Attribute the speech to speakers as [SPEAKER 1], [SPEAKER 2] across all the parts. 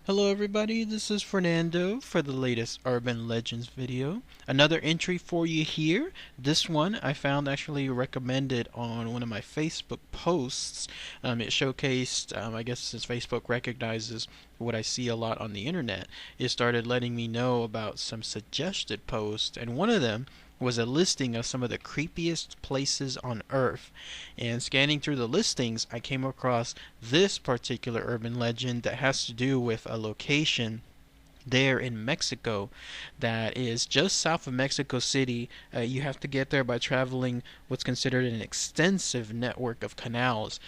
[SPEAKER 1] Hello everybody, this is Fernando for the latest Urban Legends video. Another entry for you here. This one I found actually recommended on one of my Facebook posts. It showcased, I guess since Facebook recognizes what I see a lot on the internet, it started letting me know about some suggested posts, and one of them was a listing of some of the creepiest places on Earth. And scanning through the listings, I came across this particular urban legend that has to do with a location there in Mexico that is just south of Mexico City. You have to get there by traveling what's considered an extensive network of canals.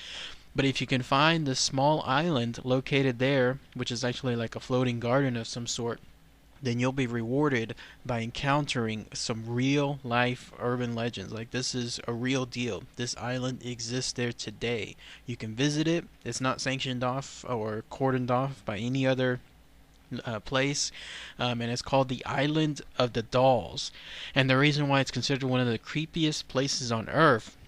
[SPEAKER 1] But if you can find the small island located there, which is actually like a floating garden of some sort, then you'll be rewarded by encountering some real life urban legends. Like, this is a real deal. This island exists there today. You can visit it. It's not sanctioned off or cordoned off by any other place, and it's called the Island of the Dolls. And the reason why it's considered one of the creepiest places on Earth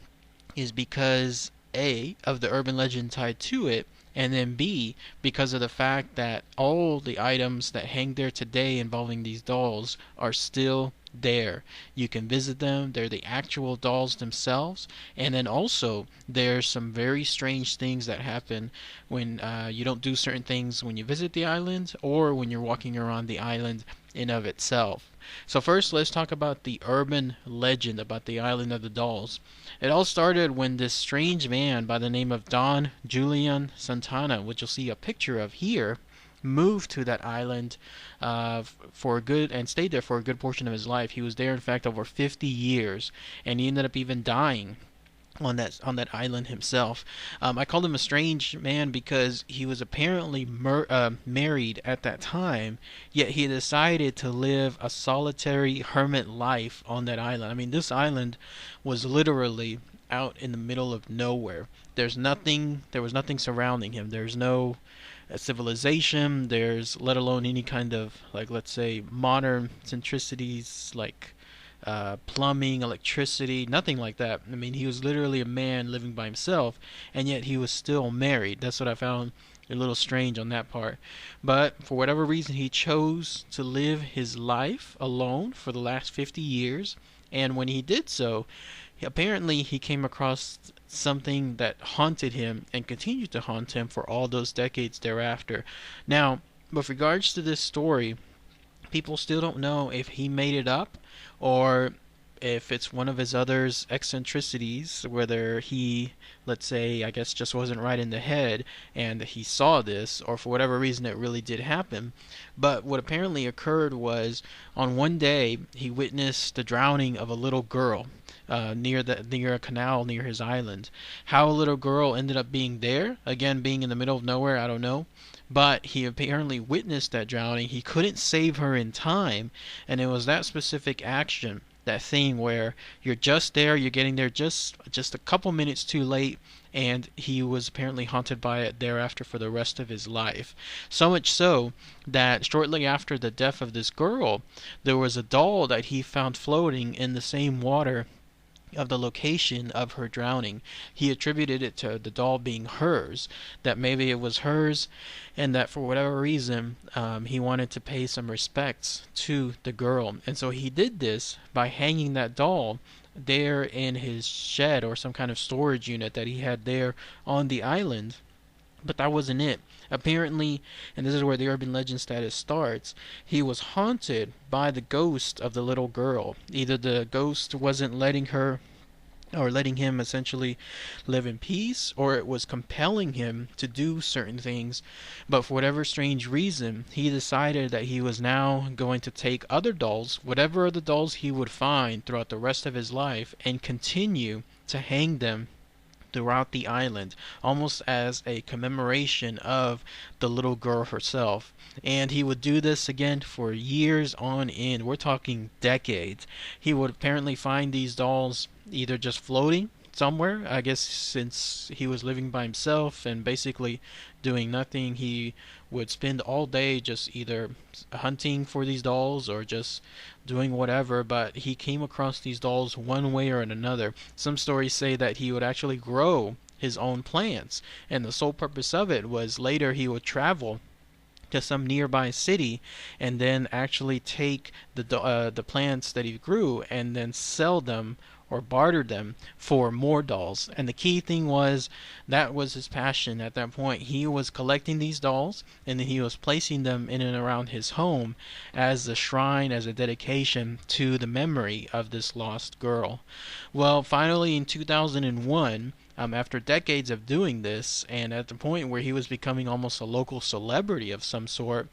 [SPEAKER 1] is because A, of the urban legend tied to it, and then B, because of the fact that all the items that hang there today involving these dolls are still there. You can visit them, they're the actual dolls themselves, and then also there's some very strange things that happen when you don't do certain things when you visit the island or when you're walking around the island in of itself. So first, let's talk about the urban legend about the Island of the Dolls. It all started when this strange man by the name of Don Julian Santana, which you'll see a picture of here, moved to that island for a good and stayed there for a good portion of his life. He was there, in fact, over 50 years, and he ended up even dying on that island himself. I called him a strange man because he was apparently married at that time, yet he decided to live a solitary hermit life on that island. I mean, this island was literally out in the middle of nowhere. There was nothing surrounding him. There's no civilization. There's let alone any kind of, like, let's say, modern centricities like plumbing, electricity, nothing like that. I mean, he was literally a man living by himself, and yet he was still married. That's what I found a little strange on that part. But for whatever reason, he chose to live his life alone for the last 50 years. And when he did so, apparently he came across something that haunted him and continued to haunt him for all those decades thereafter. Now, with regards to this story, people still don't know if he made it up or if it's one of his other's eccentricities, whether he, let's say, I guess just wasn't right in the head and he saw this, or for whatever reason it really did happen. But what apparently occurred was on one day he witnessed the drowning of a little girl near a canal near his island. How a little girl ended up being there, again being in the middle of nowhere, I don't know. But he apparently witnessed that drowning. He couldn't save her in time, and it was that specific action, that thing where you're just there, you're getting there just a couple minutes too late, and he was apparently haunted by it thereafter for the rest of his life. So much so that shortly after the death of this girl, there was a doll that he found floating in the same water of the location of her drowning. He attributed it to the doll being hers, that maybe it was hers, and that for whatever reason, he wanted to pay some respects to the girl. And so he did this by hanging that doll there in his shed or some kind of storage unit that he had there on the island. But that wasn't it. Apparently, and this is where the urban legend status starts, he was haunted by the ghost of the little girl. Either the ghost wasn't letting her or letting him essentially live in peace, or it was compelling him to do certain things. But for whatever strange reason, he decided that he was now going to take other dolls, whatever other dolls he would find throughout the rest of his life, and continue to hang them throughout the island, almost as a commemoration of the little girl herself. And he would do this again for years on end. We're talking decades. He would apparently find these dolls either just floating somewhere. I guess since he was living by himself and basically doing nothing, he would spend all day just either hunting for these dolls or just doing whatever. But he came across these dolls one way or another. Some stories say that he would actually grow his own plants, and the sole purpose of it was later he would travel to some nearby city, and then actually take the plants that he grew and then sell them or barter them for more dolls. And the key thing was that was his passion at that point. He was collecting these dolls, and then he was placing them in and around his home as a shrine, as a dedication to the memory of this lost girl. Well, finally in 2001, after decades of doing this, and at the point where he was becoming almost a local celebrity of some sort,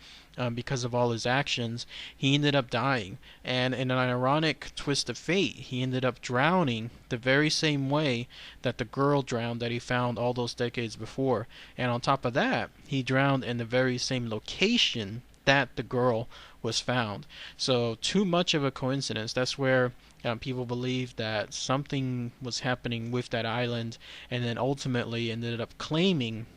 [SPEAKER 1] because of all his actions, he ended up dying. And in an ironic twist of fate, he ended up drowning the very same way that the girl drowned that he found all those decades before. And on top of that, he drowned in the very same location that the girl was found. So too much of a coincidence. That's where people believe that something was happening with that island, and then ultimately ended up claiming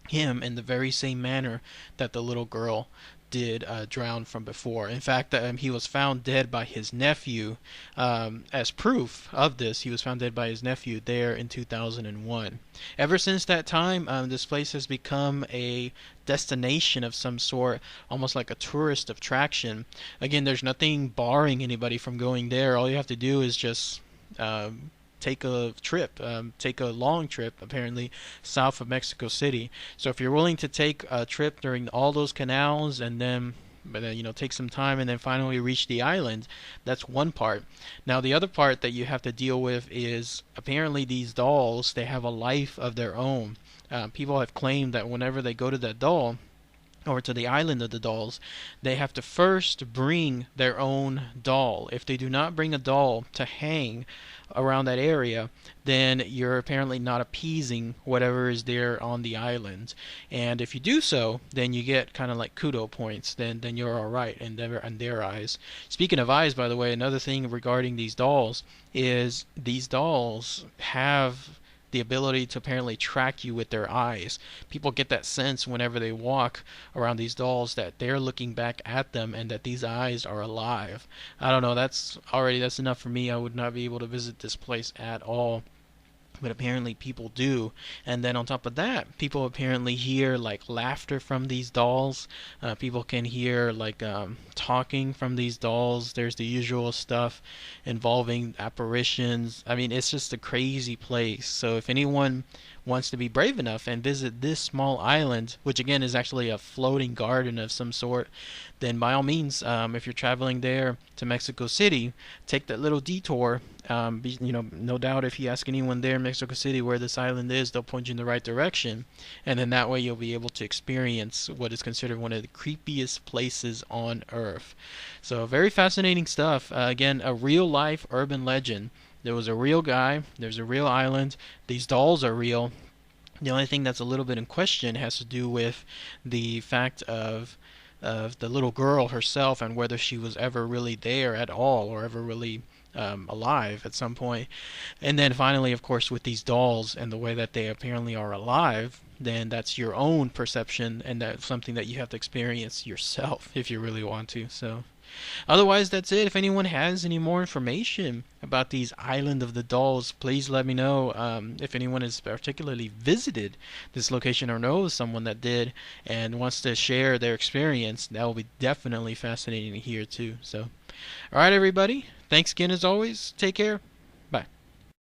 [SPEAKER 1] him in the very same manner that the little girl did drown from before. In fact, he was found dead by his nephew. As proof of this, he was found dead by his nephew there in 2001. Ever since that time, this place has become a destination of some sort, almost like a tourist attraction. Again, there's nothing barring anybody from going there. All you have to do is just take a trip, take a long trip, apparently, south of Mexico City. So if you're willing to take a trip during all those canals and then take some time and then finally reach the island, that's one part. Now the other part that you have to deal with is apparently these dolls, they have a life of their own. People have claimed that whenever they go to that doll, or to the island of the dolls, they have to first bring their own doll. If they do not bring a doll to hang around that area, then you're apparently not appeasing whatever is there on the island. And if you do so, then you get kind of like kudo points. Then you're all right in their eyes. Speaking of eyes, by the way, another thing regarding these dolls is these dolls have the ability to apparently track you with their eyes. People get that sense whenever they walk around these dolls that they're looking back at them and that these eyes are alive. I don't know, that's enough for me. I would not be able to visit this place at all. But apparently people do. And then on top of that, people apparently hear like laughter from these dolls. People can hear like talking from these dolls. There's the usual stuff involving apparitions. I mean, it's just a crazy place. So if anyone wants to be brave enough and visit this small island, which again is actually a floating garden of some sort, then by all means, if you're traveling there to Mexico City, take that little detour. No doubt if you ask anyone there in Mexico City where this island is, they'll point you in the right direction, and then that way you'll be able to experience what is considered one of the creepiest places on earth. So very fascinating stuff. Again, a real life urban legend. There was a real guy, there's a real island, these dolls are real. The only thing that's a little bit in question has to do with the fact of the little girl herself and whether she was ever really there at all or ever really alive at some point. And then finally, of course, with these dolls and the way that they apparently are alive, then that's your own perception, and that's something that you have to experience yourself if you really want to. So otherwise, that's it. If anyone has any more information about these Island of the Dolls, please let me know. If anyone has particularly visited this location or knows someone that did and wants to share their experience, that will be definitely fascinating to hear too. So, alright everybody, thanks again as always. Take care.